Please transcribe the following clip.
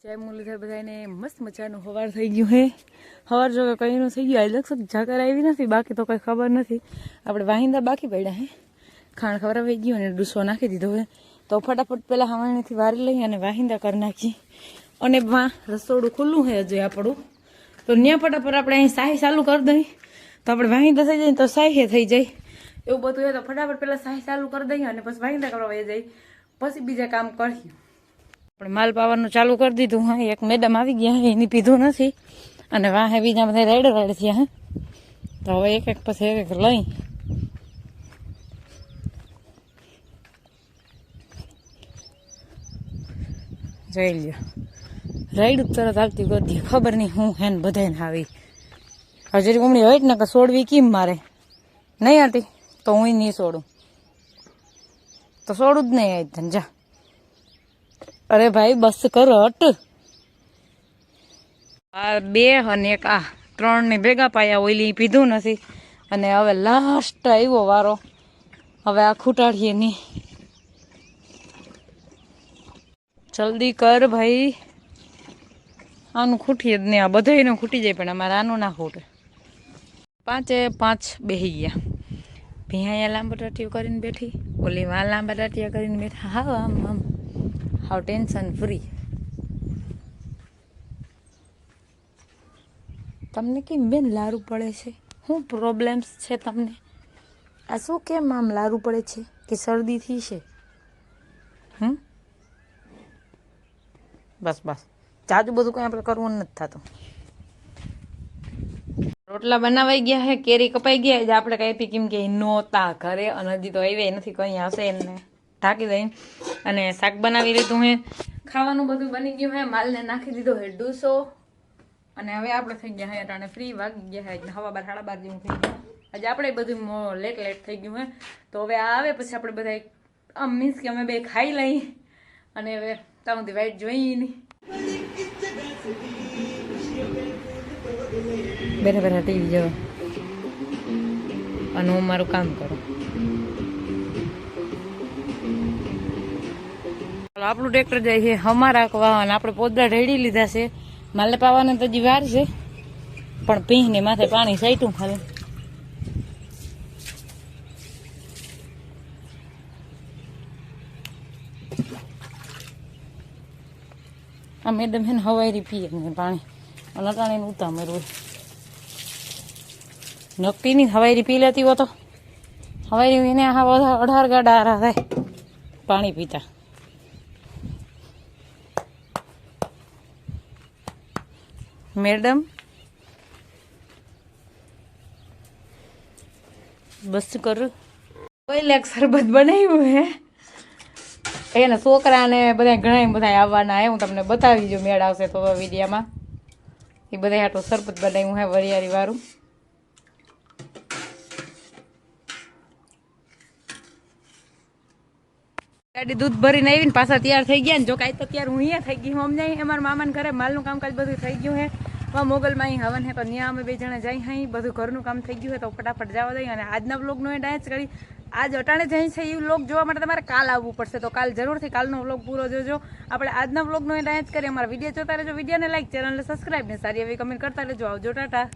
જય મુરલીધર બધાને મસ્ત મજાનું હવાર થઈ ગયું હે. હવાર જો કઈનું થઈ ગયું. આજ લગભગ ઝાકર આવી નથી, બાકી તો કંઈ ખબર નથી. આપણે વાહિંદા બાકી પડ્યા હે. ખાણ ખવડાવી ગયું અને ડૂસો નાખી દીધો હે. તો ફટાફટ પેલા હવાણીથી વારી લઈ અને વાહિંદા કરી નાખી. અને રસોડું ખુલ્લું હે હજુ આપણું, તો ત્યાં ફટાફટ આપણે અહીં સાહી ચાલુ કરી દઈએ તો આપણે વાહિંદા થઈ જાય તો સાહી થઈ જાય. એવું બધું હોય તો ફટાફટ પેલા સાહી ચાલુ કરી દઈએ અને પછી વાહિંદા કરવા વહી જાય, પછી બીજા કામ કરીએ. આપણે માલ પાવાનું ચાલુ કરી દીધું. હા, એક મેડમ આવી ગયા, એની પીધું નથી અને વાહે બીજા બધા રાઈડ થયા હે. તો હવે એક એક પછી એક લઈ જોઈ લ્યો. રાઈડ તરત આવતી ગોધી ખબર નહીં હું હેન બધાને આવી હજરી ઉમડી હોય ને કે છોડવી કેમ મારે નહીં હતી તો હું નહીં છોડું, તો છોડું જ નહીં આવી તને જા. અરે ભાઈ બસ કરો હટ. આ બે અને એક આ ત્રણ ને ભેગા પાયા, ઓઈલી પીધું નથી અને હવે લાસ્ટ આવ્યો વારો. હવે આ ખૂટાડીએ નહીં. જલ્દી કર ભાઈ, આનું ખૂટીએ જ નહીં. આ બધાનું ખૂટી જાય પણ અમારે આનું ના ખૂટે. 5 બેસી ગયા. ભીહાયા લાંબા ટાટીઓ કરીને બેઠી, ઓલી વા લાંબા ટાટીયા કરીને બેઠા. હાવ આમ આમ હાવ ટેન્શન ફ્રી. તમને કેમ બેન લારું પડે છે? શું પ્રોબ્લેમ્સ છે તમને? આ શું કેમ આમ લારું પડે છે? કે શરદીથી છે? બસ બસ, જાજુ બધું કંઈ આપણે કરવું નથી થતું. રોટલા બનાવાઈ ગયા હે, કેરી કપાઈ ગયા છે. આપણે કઈ કેમ કે નહોતા ઘરે અને હજી તો આવ્યા નથી, કઈ હશે એને ઢાંકી દઈ. અને શાક બનાવી લીધું હે, ખાવાનું બધું બની ગયું હે, માલને નાખી દીધો હે ડૂસો. અને હવે આપણે થઈ ગયા હે અટાણે ફ્રી, વાગી ગયા હે હવા 12 સાડા 12 જેવું થઈ ગયું. આજે આપણે બધું લેટ થઈ ગયું હે. તો હવે આ આવે પછી આપણે બધા આમ મીન્સ કે અમે બે ખાઈ લઈ અને હવે ત્યાં સુધી વાઈટ જોઈએ નહીં. બેઠા બેઠા ટીવી જોવા અને હું મારું કામ કરું. આપણું ટ્રેક્ટર જાય છે હમારા વાહન. આપણે પોદરા રેડી લીધા છે, માલે પાવાને તો હજી વાર છે, પણ પીને માથે પાણી સાઈટું ખાલી. આ મેડમ છે ને હવારી પીએ ને પાણી અને અટાણીને ઉતામેરું નક્કી નહીં. હવારી પી લેતી હો તો હવારી એને 18 ગાડા થાય પાણી પીતા. મેડમ બસ કર. કોઈ લેક શરબત બનાવ્યું હે, એના છોકરાને બધા આવવાના હે. હું તમને બતાવી જો મેળ આવશે તો વિડીયામાં. એ બધા હાટું શરબત બનાવ્યું હે વરિયાળી વાળું. ગાડી દૂધ ભરીને આવીને પાછા તૈયાર થઈ ગયા ને. જો કાંઈ તો ત્યારે હું અહીંયા થઈ ગઈ હું સમજાય. અમારા મામાને ઘરે માલનું કામકાજ બધું થઈ ગયું હે. મોગલમાં અહીં હવન હે તો ત્યાં અમે બે જણા જઈ અહીં બધું ઘરનું કામ થઈ ગયું હે. તો ફટાફટ જવા દઈએ અને આજના વ્લોગનો એ ડાન્સ કરી. આજ અટાણે જઈ છે એ વ્લોગ જોવા માટે તમારે કાલ આવવું પડશે, તો કાલ જરૂરથી કાલનો વ્લોગ પૂરો જોજો. આપણે આજના વ્લોગનો એ ડાન્સ કરીએ. અમારા વિડીયો જોતા રહેજો, વિડીયોને લાઈક, ચેનલને સબસ્ક્રાઈબ ને સારી એવી કમેન્ટ કરતા રહેજો. આવજો, ટાટા.